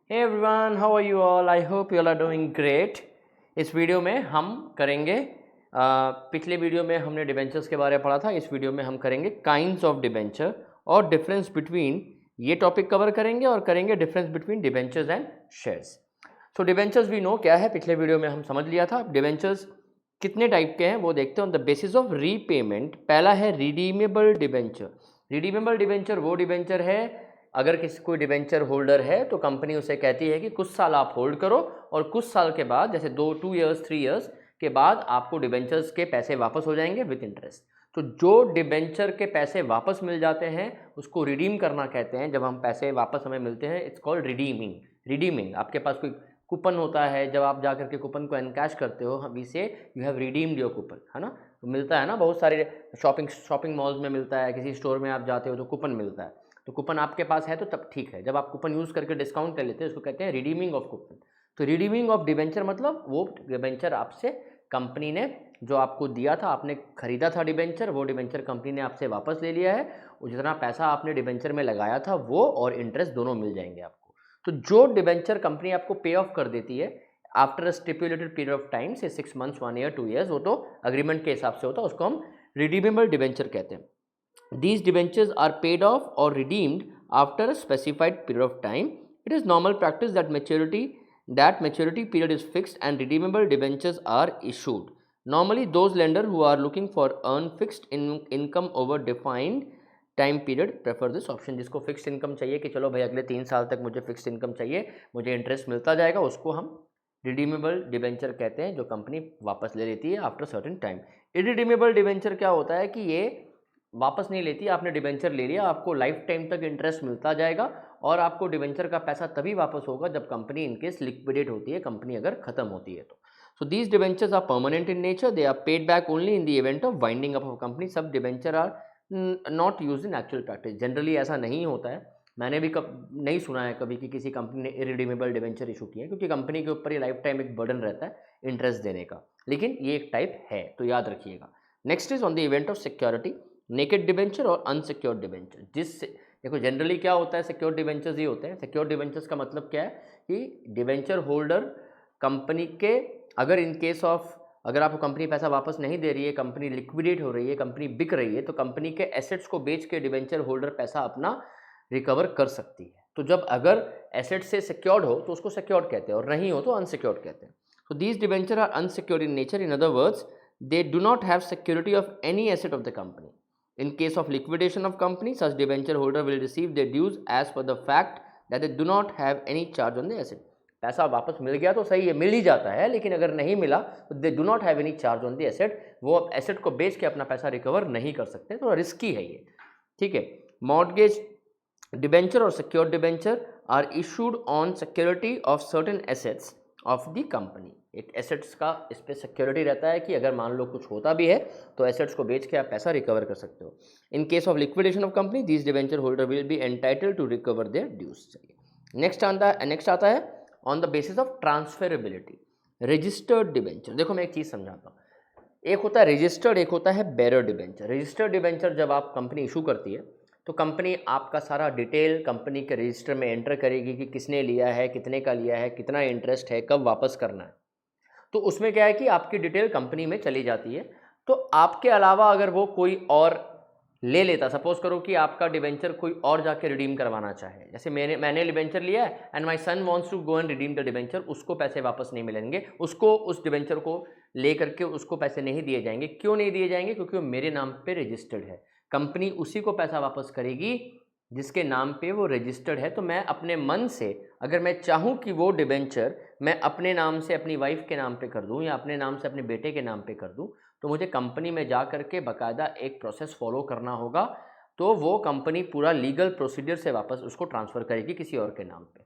Hey everyone, how are you all? I hope you all are doing great. इस video में हम करेंगे पिछले वीडियो में हमने डिबेंचर्स के बारे में पढ़ा था। इस वीडियो में हम करेंगे काइंड्स ऑफ डिबेंचर और डिफरेंस बिटवीन, ये टॉपिक कवर करेंगे और करेंगे difference between debentures and shares. So debentures we know क्या है, पिछले वीडियो में हम समझ लिया था। डिबेंचर्स कितने टाइप के हैं वो देखते हैं। On the basis of repayment, पहला है रिडीमेबल डिबेंचर। रिडीमेबल डिबेंचर वो डिबेंचर है, अगर किसी कोई डिबेंचर होल्डर है तो कंपनी उसे कहती है कि कुछ साल आप होल्ड करो और कुछ साल के बाद, जैसे 2 ईयर्स 3 ईयर्स के बाद आपको डिबेंचर्स के पैसे वापस हो जाएंगे विद इंटरेस्ट। तो जो डिबेंचर के पैसे वापस मिल जाते हैं उसको रिडीम करना कहते हैं। जब हम पैसे वापस हमें मिलते हैं, इट्स कॉल्ड रिडीमिंग। रिडीमिंग, आपके पास कोई कूपन होता है, जब आप जाकर के कूपन को एनकैश करते हो, हम इसे you have redeemed your coupon, है ना। तो मिलता है ना, बहुत सारे शॉपिंग मॉल्स में मिलता है, किसी स्टोर में आप जाते हो तो कूपन मिलता है। तो कूपन आपके पास है तो तब ठीक है। जब आप कूपन यूज़ करके डिस्काउंट कर लेते हैं उसको कहते हैं रिडीमिंग ऑफ कूपन। तो रिडीमिंग ऑफ डिबेंचर मतलब वो डिबेंचर आपसे कंपनी ने जो आपको दिया था, आपने खरीदा था डिबेंचर, वो डिबेंचर कंपनी ने आपसे वापस ले लिया है और जितना पैसा आपने डिबेंचर में लगाया था वो और इंटरेस्ट दोनों मिल जाएंगे आपको। तो जो डिबेंचर कंपनी आपको पे ऑफ कर देती है after a stipulated period of time, से 6 मंथ्स 1 ईयर 2 ईयर्स, वो तो अग्रीमेंट के हिसाब से होता है, उसको हम रिडीमेबल डिबेंचर कहते हैं। These debentures are paid off or redeemed after a specified period of time. It is normal practice that maturity period is fixed and redeemable debentures are issued. Normally, those lenders who are looking for earn fixed income over defined time period prefer this option. जिसको fixed income चाहिए कि चलो भाई अगले 3 साल तक मुझे fixed income चाहिए, मुझे इंटरेस्ट मिलता जाएगा, उसको हम रिडीमेबल डिबेंचर कहते हैं, जो कंपनी वापस ले लेती है after certain time. Irredeemable debenture क्या होता है कि ये वापस नहीं लेती, आपने डिबेंचर ले लिया, आपको लाइफ टाइम तक इंटरेस्ट मिलता जाएगा और आपको डिबेंचर का पैसा तभी वापस होगा जब कंपनी इनकेस लिक्विडेट होती है, कंपनी अगर खत्म होती है तो। So these debentures are permanent in nature, they are paid back only in the event of winding up of company. सब debenture are not use in actual practice. Generally ऐसा नहीं होता है, मैंने भी नहीं सुना है कभी कि किसी कंपनी ने इरिडीमेबल डिबेंचर इशू किया है, क्योंकि कंपनी के ऊपर ये लाइफ टाइम एक बर्डन रहता है इंटरेस्ट देने का। लेकिन ये एक टाइप है, तो याद रखिएगा। Next is on the event of security, naked debenture और अनसिक्योर्ड डिबेंचर। जिससे देखो जनरली क्या होता है, सिक्योर्ड डिबेंचर्स ही होते हैं। सिक्योर्ड डिबेंचर्स का मतलब क्या है कि डिबेंचर होल्डर कंपनी के, अगर इन केस ऑफ, अगर आपको कंपनी पैसा वापस नहीं दे रही है, कंपनी लिक्विडेट हो रही है, कंपनी बिक रही है, तो कंपनी के एसेट्स को बेच के डिबेंचर होल्डर पैसा अपना रिकवर कर सकती है। तो जब अगर एसेट से सिक्योर्ड हो तो उसको सिक्योर्ड कहते हैं और नहीं हो तो अनसिक्योर्ड कहते हैं। So these debentures are unsecured in nature. In other words, they do not have security of any asset of the company. In case of liquidation of company, such debenture holder will receive their dues as per the fact that they do not have any charge on the asset. पैसा वापस मिल गया तो सही है, मिल ही जाता है, लेकिन अगर नहीं मिला तो they do not have any charge on the asset. वो एसेट को बेच के अपना पैसा रिकवर नहीं कर सकते, थोड़ा रिस्की है ये, ठीक है। मॉर्टगेज डिबेंचर और secured debenture are issued on security of certain assets of the company. एक एसेट्स का इस पर सिक्योरिटी रहता है कि अगर मान लो कुछ होता भी है तो एसेट्स को बेच के आप पैसा रिकवर कर सकते हो। In case of liquidation of company, these debenture holder will be entitled to recover their dues. चाहिए नेक्स्ट आता है on the basis of transferability, registered debenture. देखो मैं एक चीज़ समझाता हूँ, एक होता है रजिस्टर्ड, एक होता है बेरर डिबेंचर। रजिस्टर्ड डिबेंचर जब आप कंपनी इशू करती है तो कंपनी आपका सारा डिटेल कंपनी के रजिस्टर में एंटर करेगी कि किसने लिया है, कितने का लिया है, कितना इंटरेस्ट है, कब वापस करना है। तो उसमें क्या है कि आपकी डिटेल कंपनी में चली जाती है। तो आपके अलावा अगर वो कोई और ले लेता, सपोज करो कि आपका डिबेंचर कोई और जाके रिडीम करवाना चाहे, जैसे मैंने डिबेंचर लिया है and my son wants to go and redeem the debenture, उसको पैसे वापस नहीं मिलेंगे, उसको उस डिबेंचर को ले करके उसको पैसे नहीं दिए जाएंगे। क्यों नहीं दिए जाएंगे? क्योंकि वो मेरे नाम पे रजिस्टर्ड है। कंपनी उसी को पैसा वापस करेगी जिसके नाम पे वो रजिस्टर्ड है। तो मैं अपने मन से, अगर मैं चाहूँ कि वो डिबेंचर मैं अपने नाम से अपनी वाइफ के नाम पे कर दूँ या अपने नाम से अपने बेटे के नाम पे कर दूँ, तो मुझे कंपनी में जा करके बाकायदा एक प्रोसेस फॉलो करना होगा। तो वो कंपनी पूरा लीगल प्रोसीजर से वापस उसको ट्रांसफ़र करेगी किसी और के नाम पे,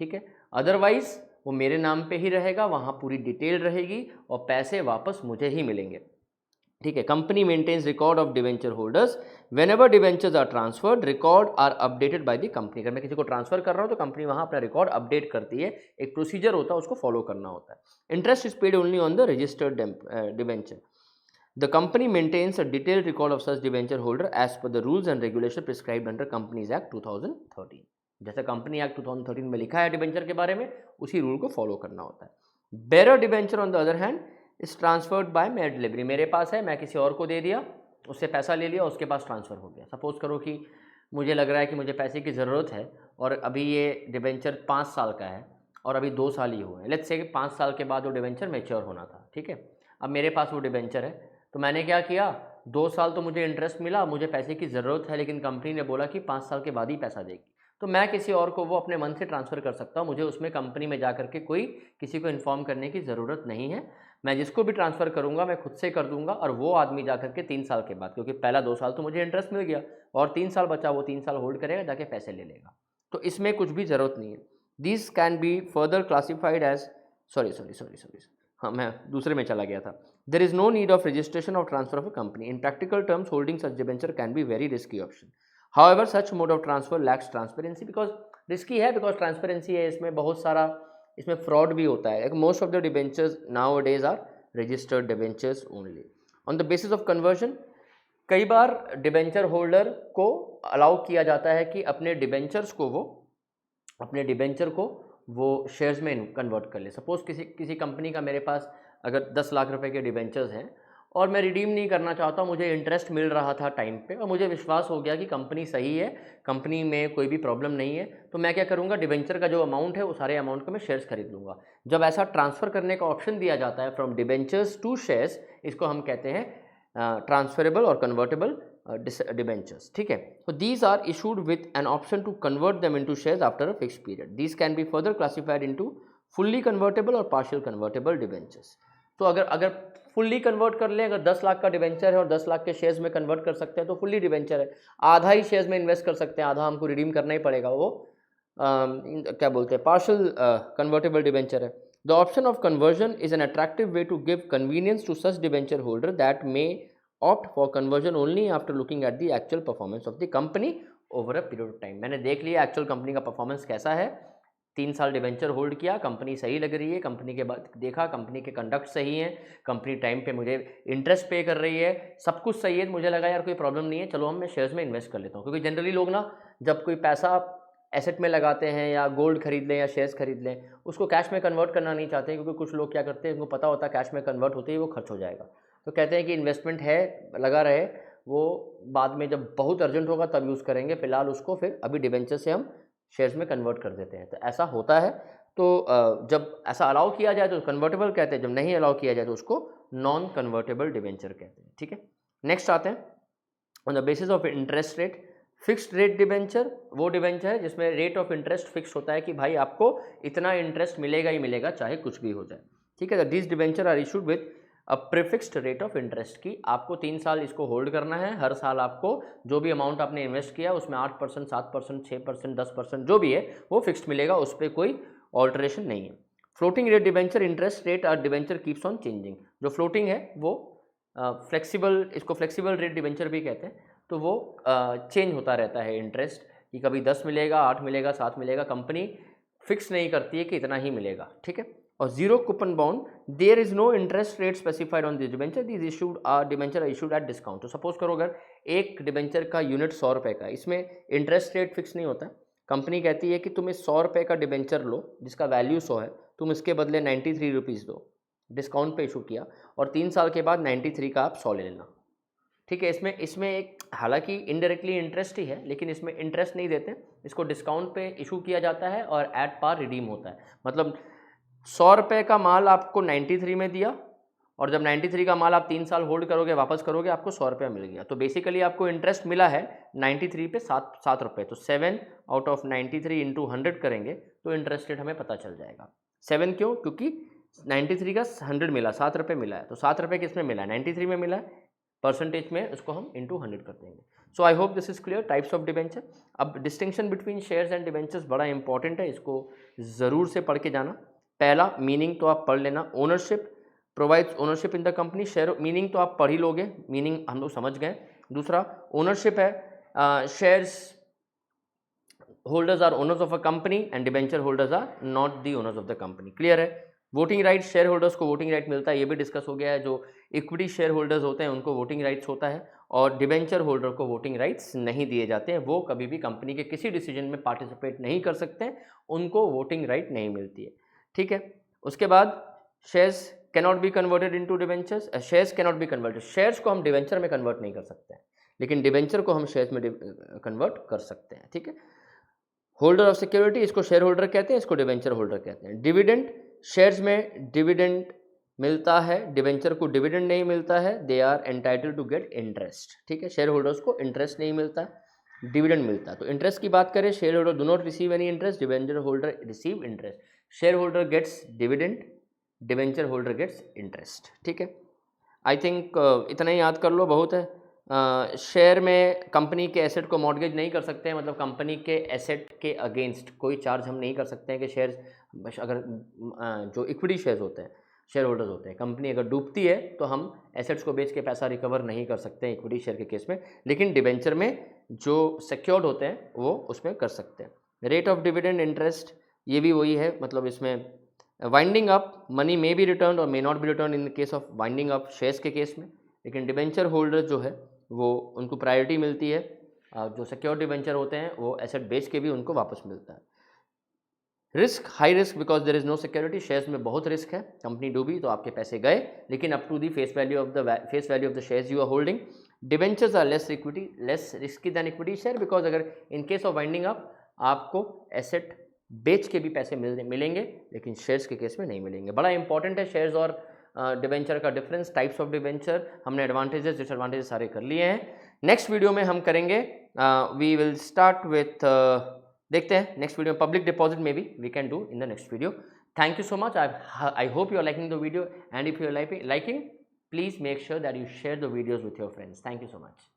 ठीक है। अदरवाइज़ वो मेरे नाम पे ही रहेगा, वहाँ पूरी डिटेल रहेगी और पैसे वापस मुझे ही मिलेंगे, ठीक है। Company maintains record of debenture holders whenever debentures are transferred, record are updated by the company. अगर मैं किसी को ट्रांसफर कर रहा हूँ तो कंपनी वहाँ अपना रिकॉर्ड अपडेट करती है, एक प्रोसीजर होता है, उसको फॉलो करना होता है। Interest is paid only on the registered debenture. The company maintains a detailed record of such debenture holder as per the rules and regulations prescribed under Companies Act 2013. जैसे कंपनी एक्ट 2013 में लिखा है debenture के बारे में, उसी rule को follow करना होता है। Bearer debenture on the other hand is transferred by mayor delivery. मेरे पास है, मैं किसी और को दे दिया, उससे पैसा ले लिया, उसके पास ट्रांसफ़र हो गया। सपोज़ करो कि मुझे लग रहा है कि मुझे पैसे की ज़रूरत है और अभी ये डिबेंचर 5 साल का है और अभी 2 साल ही हुए हैं। लेट्स से कि 5 साल के बाद वो डिबेंचर मैच्योर होना था, ठीक है। अब मेरे पास वो डिबेंचर है, तो मैंने क्या किया, 2 साल तो मुझे इंटरेस्ट मिला, मुझे पैसे की ज़रूरत है, लेकिन कंपनी ने बोला कि 5 साल के बाद ही पैसा देगी। तो मैं किसी और को वो अपने मन से ट्रांसफ़र कर सकता हूँ, मुझे उसमें कंपनी में जा करके कोई किसी को इन्फॉर्म करने की ज़रूरत नहीं है। मैं जिसको भी ट्रांसफ़र करूँगा मैं खुद से कर दूँगा, और वो आदमी जा करके 3 साल के बाद, क्योंकि पहला 2 साल तो मुझे इंटरेस्ट मिल गया और 3 साल बचा, वो 3 साल होल्ड करेगा, जाके पैसे ले लेगा। तो इसमें कुछ भी ज़रूरत नहीं है। This can be further classified as sorry, हाँ, मैं दूसरे में चला गया था। There is no need of registration और transfer of a company. In practical terms holding such debenture can be very risky option. However such mode of transfer lacks transparency. Because risky है, because transparency है, इसमें बहुत सारा इसमें fraud भी होता है। Most of the debentures nowadays are registered debentures only on the basis of conversion. कई बार डिबेंचर होल्डर को अलाउ किया जाता है कि अपने डिबेंचर को वो शेयर्स में कन्वर्ट कर ले। सपोज़ किसी कंपनी का मेरे पास अगर 10 लाख रुपए के डिबेंचर्स हैं और मैं रिडीम नहीं करना चाहता, मुझे इंटरेस्ट मिल रहा था टाइम पे और मुझे विश्वास हो गया कि कंपनी सही है, कंपनी में कोई भी प्रॉब्लम नहीं है, तो मैं क्या करूँगा, डिबेंचर का जो अमाउंट है वो सारे अमाउंट का मैं शेयर्स खरीद लूँगा। जब ऐसा ट्रांसफ़र करने का ऑप्शन दिया जाता है फ्रॉम डिबेंचर्स टू शेयर्स, इसको हम कहते हैं ट्रांसफरेबल और कन्वर्टेबल डिबेंचर्स, ठीक है। तो these are issued with an option to convert them into shares after a fix period. These can be further classified into fully convertible और पार्शियल कन्वर्टेबल डिबेंचर्स। तो अगर फुल्ली कन्वर्ट कर लें, अगर 10 लाख का डिबेंचर है और 10 लाख के शेयर्स में कन्वर्ट कर सकते हैं तो फुल्ली डिबेंचर है। आधा ही शेयर्स में इन्वेस्ट कर सकते हैं, आधा हमको रिडीम करना ही पड़ेगा, वो क्या बोलते हैं, पार्शियल कन्वर्टेबल डिबेंचर है। The option of conversion is an attractive way to give convenience to such debenture holder that may opt for conversion only after looking at the actual performance of the company over a period of time। मैंने देख लिया actual company का performance कैसा है, 3 साल debenture hold किया, company सही लग रही है, कंपनी के बाद देखा कंपनी के कंडक्ट सही है, कंपनी टाइम पे मुझे इंटरेस्ट पे कर रही है, सब कुछ सही है, मुझे लगा यार कोई प्रॉब्लम नहीं है, चलो मैं शेयर्स में इन्वेस्ट कर लेता हूँ। क्योंकि जनरली लोग ना जब कोई पैसा एसेट में लगाते हैं या गोल्ड खरीद लें या शेयर्स खरीद लें, उसको कैश में कन्वर्ट करना नहीं चाहते, क्योंकि कुछ लोग क्या करते हैं, उनको पता होता है कैश में कन्वर्ट होते ही वो खर्च हो जाएगा। तो कहते हैं कि इन्वेस्टमेंट है, लगा रहे, वो बाद में जब बहुत अर्जेंट होगा तब यूज़ करेंगे, फिलहाल उसको फिर अभी डिबेंचर से हम शेयर्स में कन्वर्ट कर देते हैं। तो ऐसा होता है। तो जब ऐसा अलाउ किया जाए तो कन्वर्टेबल कहते हैं, जब नहीं अलाउ किया जाए तो उसको नॉन कन्वर्टेबल डिबेंचर कहते हैं, ठीक है। नेक्स्ट आते हैं, on the basis of interest rate. Fixed rate debenture वो डिबेंचर है जिसमें रेट ऑफ इंटरेस्ट फिक्स होता है कि भाई आपको इतना इंटरेस्ट मिलेगा ही मिलेगा, चाहे कुछ भी हो जाए, ठीक है। This debenture are issued with a prefixed rate of interest की आपको 3 साल इसको होल्ड करना है। हर साल आपको जो भी अमाउंट आपने इन्वेस्ट किया उसमें 8%, 7%, 6%, 10% जो भी है वो फिक्स्ड मिलेगा, उस पर कोई ऑल्टरेशन नहीं है। Floating rate debenture interest rate और डिबेंचर कीप्स ऑन चेंजिंग। जो फ्लोटिंग है वो फ्लेक्सिबल, इसको फ्लेक्सिबल रेट डिबेंचर भी कहते हैं। तो वो चेंज होता रहता है इंटरेस्ट, कि कभी 10 मिलेगा, 8 मिलेगा, 7 मिलेगा, कंपनी फिक्स नहीं करती है कि इतना ही मिलेगा, ठीक है। और zero coupon bond, there is no interest rate specified on this debenture, this issued debenture issued at discount. तो सपोज करो अगर एक डिबेंचर का यूनिट 100 रुपये का, इसमें इंटरेस्ट रेट फिक्स नहीं होता। कंपनी कहती है कि तुम इस 100 रुपये का डिबेंचर लो जिसका वैल्यू 100 है, तुम इसके बदले 93 रुपीज़ दो, डिस्काउंट पे इशू किया, और 3 साल के बाद 93 का आप 100 ले लेना, ठीक है। इसमें एक हालांकि इनडायरेक्टली इंटरेस्ट ही है, लेकिन इसमें इंटरेस्ट नहीं देते, इसको डिस्काउंट पे इशू किया जाता है और एट पार रिडीम होता है। मतलब 100 रुपये का माल आपको 93 में दिया, और जब 93 का माल आप 3 साल होल्ड करोगे, वापस करोगे, आपको 100 रुपया मिल गया। तो बेसिकली आपको इंटरेस्ट मिला है 93 पे 7 रुपये। तो 7 आउट ऑफ 93 इंटू 100 करेंगे तो इंटरेस्ट रेट हमें पता चल जाएगा। 7 क्यों? क्योंकि 93 का 100 मिला, 7 रुपये मिला है, तो 7 रुपये किस में मिला है? 93 में मिला है, परसेंटेज में उसको हम इंटू 100 कर देंगे। So I hope this is clear. Types of debenture. अब distinction between shares and debentures बड़ा इंपॉर्टेंट है, इसको ज़रूर से पढ़ के जाना। पहला मीनिंग तो आप पढ़ लेना, ownership provides ownership in the company. Share meaning तो आप पढ़ ही लोगे, मीनिंग हम लोग समझ गए। दूसरा ओनरशिप है, shares holders are owners of a company and debenture holders are not the owners of the company. Clear है? वोटिंग राइट, शेयर होल्डर्स को वोटिंग राइट मिलता है, ये भी डिस्कस हो गया है। जो इक्विटी शेयर होल्डर्स होते हैं उनको वोटिंग राइट्स होता है, और डिबेंचर होल्डर को वोटिंग राइट्स नहीं दिए जाते हैं। वो कभी भी कंपनी के किसी डिसीजन में पार्टिसिपेट नहीं कर सकते हैं, उनको वोटिंग राइट नहीं मिलती है। ठीक है, उसके बाद shares cannot be converted into debentures. Shares cannot be converted, shares को हम डिबेंचर में कन्वर्ट नहीं कर सकते हैं, लेकिन डिबेंचर को हम शेयर्स में कन्वर्ट कर सकते हैं। ठीक है, होल्डर ऑफ सिक्योरिटी, इसको शेयर होल्डर कहते हैं, इसको डिबेंचर होल्डर कहते हैं। डिविडेंड, शेयर्स में डिविडेंड मिलता है, डिबेंचर को डिविडेंड नहीं मिलता है, they are entitled to get interest. ठीक है, शेयर होल्डर्स को इंटरेस्ट नहीं मिलता है, डिविडेंड मिलता है। तो इंटरेस्ट की बात करें, share holder do not receive any interest, debenture holder receive interest. Share holder gets dividend, debenture holder gets interest. ठीक है, आई थिंक इतना ही याद कर लो, बहुत है। शेयर में कंपनी के एसेट को मॉर्गेज नहीं कर सकते हैं, मतलब कंपनी के एसेट के अगेंस्ट कोई चार्ज हम नहीं कर सकते हैं कि शेयर्स अगर जो इक्विटी शेयर्स होते हैं, शेयर होल्डर्स होते हैं, कंपनी अगर डूबती है तो हम एसेट्स को बेच के पैसा रिकवर नहीं कर सकते हैं इक्विटी शेयर के केस में, लेकिन डिबेंचर में जो सिक्योर्ड होते हैं वो उसमें कर सकते हैं। रेट ऑफ डिविडेंड इंटरेस्ट, ये भी वही है, मतलब इसमें winding up, money may be return और may not be return in the case of winding up shares के केस में, लेकिन डिबेंचर होल्डर जो है वो उनको प्रायोरिटी मिलती है। जो सिक्योर डिबेंचर होते हैं वो एसेट बेच के भी उनको वापस मिलता है। Risk, high risk because there is no security, shares में बहुत रिस्क है, कंपनी डूबी तो आपके पैसे गए, लेकिन up to the face value of the shares you are holding. Debentures are less risky than equity share, because अगर in case of winding up आपको एसेट बेच के भी पैसे मिलेंगे, लेकिन शेयर्स के केस में नहीं मिलेंगे। बड़ा इंपॉर्टेंट है शेयर्स और डिबेंचर का डिफरेंस, टाइप्स ऑफ डिबेंचर, हमने एडवांटेजेस डिसएडवांटेजेस सारे कर लिए हैं। नेक्स्ट वीडियो में हम करेंगे, वी विल स्टार्ट विथ, देखते हैं नेक्स्ट वीडियो में पब्लिक डिपॉजिट में भी we can do in the next video. Thank you so much, I hope you are liking the video, and if you are liking, please make sure that you share the videos with your friends. Thank you so much.